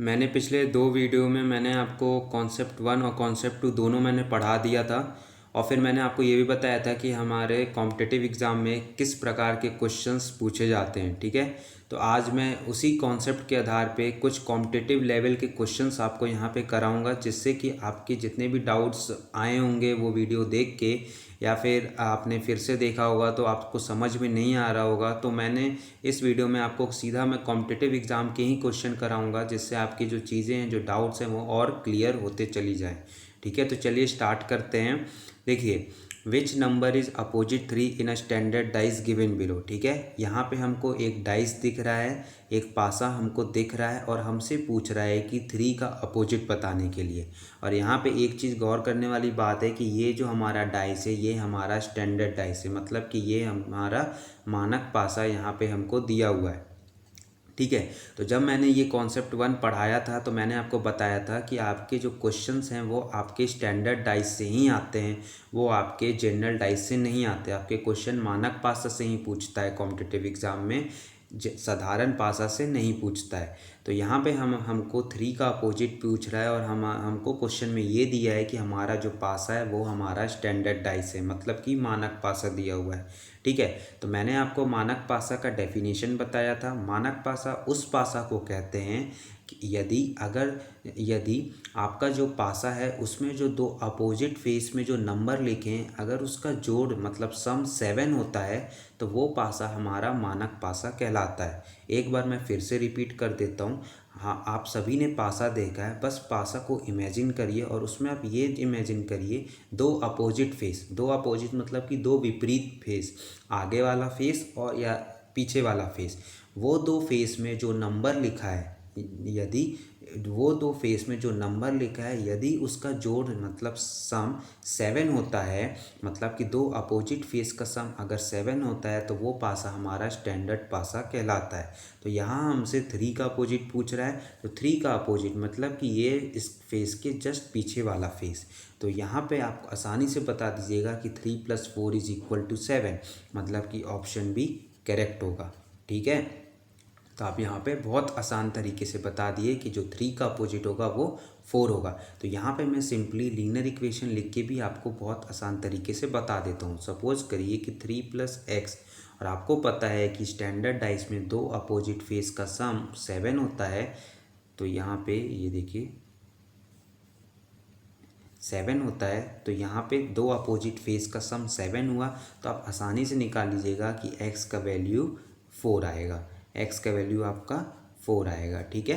मैंने पिछले 2 वीडियो में मैंने आपको कॉन्सेप्ट 1 और कॉन्सेप्ट 2 दोनों मैंने पढ़ा दिया था और फिर मैंने आपको ये भी बताया था कि हमारे कॉम्पिटिटिव एग्ज़ाम में किस प्रकार के क्वेश्चंस पूछे जाते हैं। ठीक है, तो आज मैं उसी कॉन्सेप्ट के आधार पे कुछ कॉम्पिटिटिव लेवल के क्वेश्चंस आपको यहाँ पे कराऊंगा, जिससे कि आपके जितने भी डाउट्स आए होंगे वो वीडियो देख के या फिर आपने फिर से देखा होगा तो आपको समझ में नहीं आ रहा होगा, तो मैंने इस वीडियो में आपको सीधा मैं कॉम्पिटिटिव एग्ज़ाम के ही क्वेश्चन कराऊंगा, जिससे आपकी जो चीज़ें हैं, जो डाउट्स हैं, वो और क्लियर होते चली जाएं। ठीक है, तो चलिए स्टार्ट करते हैं। देखिए, which number is opposite 3 in a standard dice given below. ठीक है, यहाँ पे हमको एक डाइस दिख रहा है, एक पासा हमको दिख रहा है और हमसे पूछ रहा है कि 3 का अपोजिट बताने के लिए। और यहाँ पे एक चीज़ गौर करने वाली बात है कि ये जो हमारा डाइस है, ये हमारा स्टैंडर्ड डाइस है, मतलब कि ये हमारा मानक पासा यहाँ पे हमको दिया हुआ है। ठीक है, तो जब मैंने ये कॉन्सेप्ट 1 पढ़ाया था तो मैंने आपको बताया था कि आपके जो क्वेश्चंस हैं वो आपके स्टैंडर्ड डाइस से ही आते हैं, वो आपके जनरल डाइस से नहीं आते। आपके क्वेश्चन मानक पासा से ही पूछता है कॉम्पिटिटिव एग्ज़ाम में, साधारण पासा से नहीं पूछता है। तो यहाँ पे हमको 3 का अपोजिट पूछ रहा है और हमको क्वेश्चन में ये दिया है कि हमारा जो पासा है वो हमारा स्टैंडर्ड डाइस है, मतलब कि मानक पासा दिया हुआ है। ठीक है, तो मैंने आपको मानक पासा का डेफिनेशन बताया था। मानक पासा उस पासा को कहते हैं कि यदि आपका जो पासा है उसमें जो दो अपोजिट फेस में जो नंबर लिखे हैं, अगर उसका जोड़ मतलब सम 7 होता है तो वो पासा हमारा मानक पासा कहलाता है। एक बार मैं फिर से रिपीट कर देता हूँ। हाँ, आप सभी ने पासा देखा है, बस पासा को इमेजिन करिए और उसमें आप ये इमेजिन करिए दो अपोजिट फेस। दो अपोजिट मतलब कि दो विपरीत फेस, आगे वाला फेस और या पीछे वाला फेस। वो दो फेस में जो नंबर लिखा है, यदि वो दो फेस में जो नंबर लिखा है यदि उसका जोड़ मतलब सम 7 होता है, मतलब कि दो अपोजिट फेस का सम अगर 7 होता है तो वो पासा हमारा स्टैंडर्ड पासा कहलाता है। तो यहाँ हमसे 3 का अपोजिट पूछ रहा है, तो 3 का अपोजिट मतलब कि ये इस फेस के जस्ट पीछे वाला फेस। तो यहाँ पे आप आसानी से बता दीजिएगा कि 3 + 4 = 7, मतलब कि ऑप्शन बी करेक्ट होगा। ठीक है, तो आप यहाँ पे बहुत आसान तरीके से बता दिए कि जो 3 का अपोजिट होगा वो 4 होगा। तो यहाँ पे मैं सिंपली लीनियर इक्वेशन लिख के भी आपको बहुत आसान तरीके से बता देता हूँ। सपोज करिए कि 3 + x, और आपको पता है कि स्टैंडर्ड डाइस में दो अपोजिट फेस का सम 7 होता है। तो यहाँ पे ये देखिए 7 होता है, तो यहाँ पे दो अपोजिट फेस का सम 7 हुआ, तो आप आसानी से निकाल लीजिएगा कि x का वैल्यू 4 आएगा। x का वैल्यू आपका 4 आएगा। ठीक है,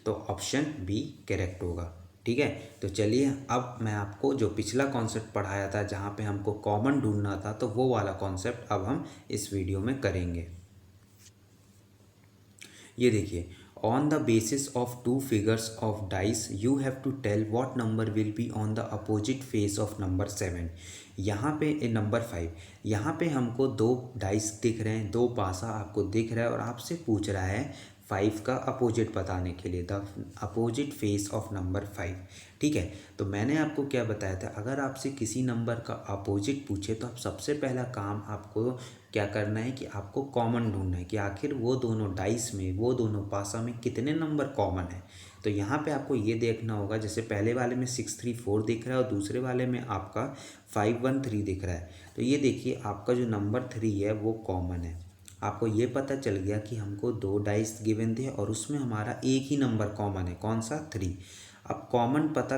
तो ऑप्शन बी करेक्ट होगा। ठीक है, तो चलिए अब मैं आपको जो पिछला कॉन्सेप्ट पढ़ाया था जहाँ पे हमको कॉमन ढूंढना था, तो वो वाला कॉन्सेप्ट अब हम इस वीडियो में करेंगे। ये देखिए, on the basis of two figures of dice you have to tell what number will be on the opposite face of number 7। यहाँ पे नंबर 5, यहाँ पे हमको दो डाइस दिख रहे हैं, दो पासा आपको दिख रहा है और आपसे पूछ रहा है 5 का अपोजिट बताने के लिए, the opposite face of number 5। ठीक है, तो मैंने आपको क्या बताया था, अगर आपसे किसी नंबर का अपोजिट पूछे तो आप सबसे पहला काम आपको क्या करना है कि आपको कॉमन ढूंढना है कि आखिर वो दोनों डाइस में, वो दोनों पासा में कितने नंबर कॉमन है। तो यहाँ पे आपको ये देखना होगा, जैसे पहले वाले में 6 3 4 दिख रहा है और दूसरे वाले में आपका 5 1 3 दिख रहा है। तो ये देखिए आपका जो नंबर 3 है वो कॉमन है। आपको ये पता चल गया कि हमको दो डाइस गिवन थे और उसमें हमारा एक ही नंबर कॉमन है, कौन सा, 3। अब कॉमन पता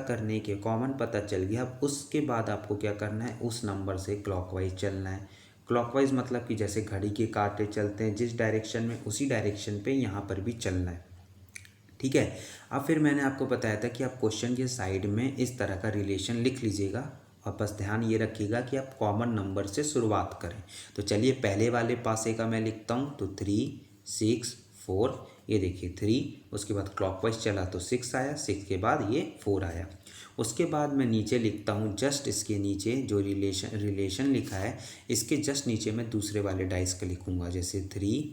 चल गया, अब उसके बाद आपको क्या करना है, उस नंबर से क्लॉकवाइज चलना है। क्लॉकवाइज मतलब कि जैसे घड़ी के कांटे चलते हैं जिस डायरेक्शन में, उसी डायरेक्शन पे यहाँ पर भी चलना है। ठीक है, अब फिर मैंने आपको बताया था कि आप क्वेश्चन के साइड में इस तरह का रिलेशन लिख लीजिएगा और बस ध्यान ये रखिएगा कि आप कॉमन नंबर से शुरुआत करें। तो चलिए पहले वाले पासे का मैं लिखता हूँ, तो 3 6 4, ये देखिए 3, उसके बाद क्लॉकवाइज चला तो 6 आया, 6 के बाद ये 4 आया। उसके बाद मैं नीचे लिखता हूँ, जस्ट इसके नीचे जो रिलेशन लिखा है इसके जस्ट नीचे मैं दूसरे वाले डाइस का लिखूँगा, जैसे 3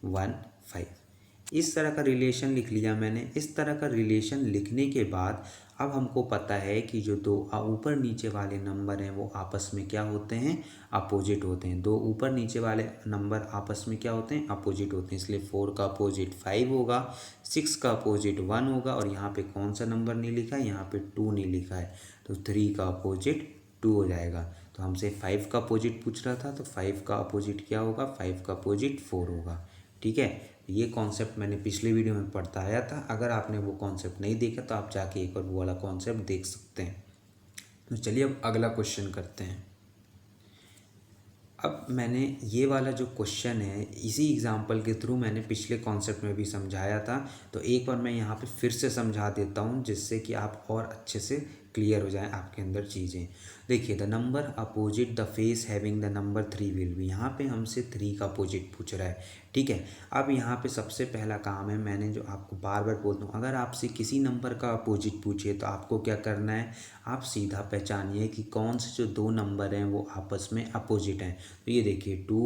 1 5। इस तरह का रिलेशन लिख लिया मैंने। इस तरह का रिलेशन लिखने के बाद अब हमको पता है कि जो दो ऊपर नीचे वाले नंबर हैं वो आपस में क्या होते हैं, अपोजिट होते हैं। दो ऊपर नीचे वाले नंबर आपस में क्या होते हैं, अपोजिट होते हैं। इसलिए 4 का अपोजिट 5 होगा, 6 का अपोजिट 1 होगा, और यहाँ पे कौन सा नंबर नहीं लिखा है, यहाँ पे 2 नहीं लिखा है, तो 3 का अपोजिट 2 हो जाएगा। तो हमसे 5 का अपोजिट पूछ रहा था, तो 5 का अपोजिट क्या होगा, 5 का अपोजिट 4 होगा। ठीक है, ये कॉन्सेप्ट मैंने पिछले वीडियो में बताया था। अगर आपने वो कॉन्सेप्ट नहीं देखा तो आप जाके एक बार वो वाला कॉन्सेप्ट देख सकते हैं। तो चलिए अब अगला क्वेश्चन करते हैं। अब मैंने ये वाला जो क्वेश्चन है इसी एग्जांपल के थ्रू मैंने पिछले कॉन्सेप्ट में भी समझाया था, तो एक बार मैं यहाँ पे फिर से समझा देता हूँ जिससे कि आप और अच्छे से क्लियर हो जाएं आपके अंदर चीज़ें। देखिए, the number opposite the face having the number 3 will be, यहाँ पे हमसे 3 का अपोजिट पूछ रहा है। ठीक है, अब यहाँ पे सबसे पहला काम है, मैंने जो आपको बार बार बोलता हूँ, अगर आपसे किसी नंबर का अपोजिट पूछे तो आपको क्या करना है, आप सीधा पहचानिए कि कौन से जो दो नंबर हैं वो आपस में अपोजिट हैं। तो ये देखिए 2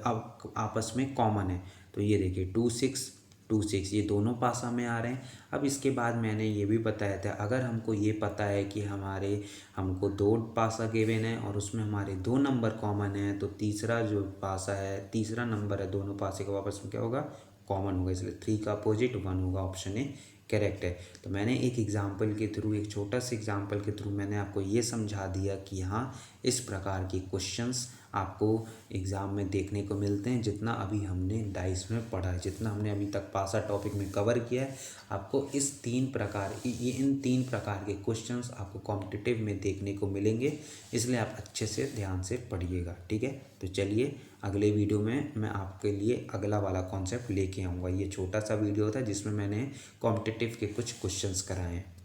अब आपस में कॉमन है, तो ये देखिए 2 6 2 6 ये दोनों पासा में आ रहे हैं। अब इसके बाद मैंने ये भी बताया था, अगर हमको ये पता है कि हमको 2 पासा गिवन है और उसमें हमारे 2 नंबर कॉमन हैं, तो तीसरा जो पासा है, तीसरा नंबर है, दोनों पासे का वापस में क्या होगा, कॉमन होगा। इसलिए 3 का अपोजिट 1 होगा, ऑप्शन ए करेक्ट है। तो मैंने एक एग्जाम्पल के थ्रू, एक छोटा सा एग्जाम्पल के थ्रू मैंने आपको ये समझा दिया कि हाँ, इस प्रकार के क्वेश्चंस आपको एग्ज़ाम में देखने को मिलते हैं। जितना अभी हमने डाइस में पढ़ा है, जितना हमने अभी तक पासा टॉपिक में कवर किया है, आपको इन तीन प्रकार के क्वेश्चंस आपको कॉम्पिटिटिव में देखने को मिलेंगे। इसलिए आप अच्छे से ध्यान से पढ़िएगा। ठीक है, तो चलिए अगले वीडियो में मैं आपके लिए अगला वाला कॉन्सेप्ट लेके आऊँगा। ये छोटा सा वीडियो था जिसमें मैंने कॉम्पिटिटिव के कुछ क्वेश्चंस कराए हैं।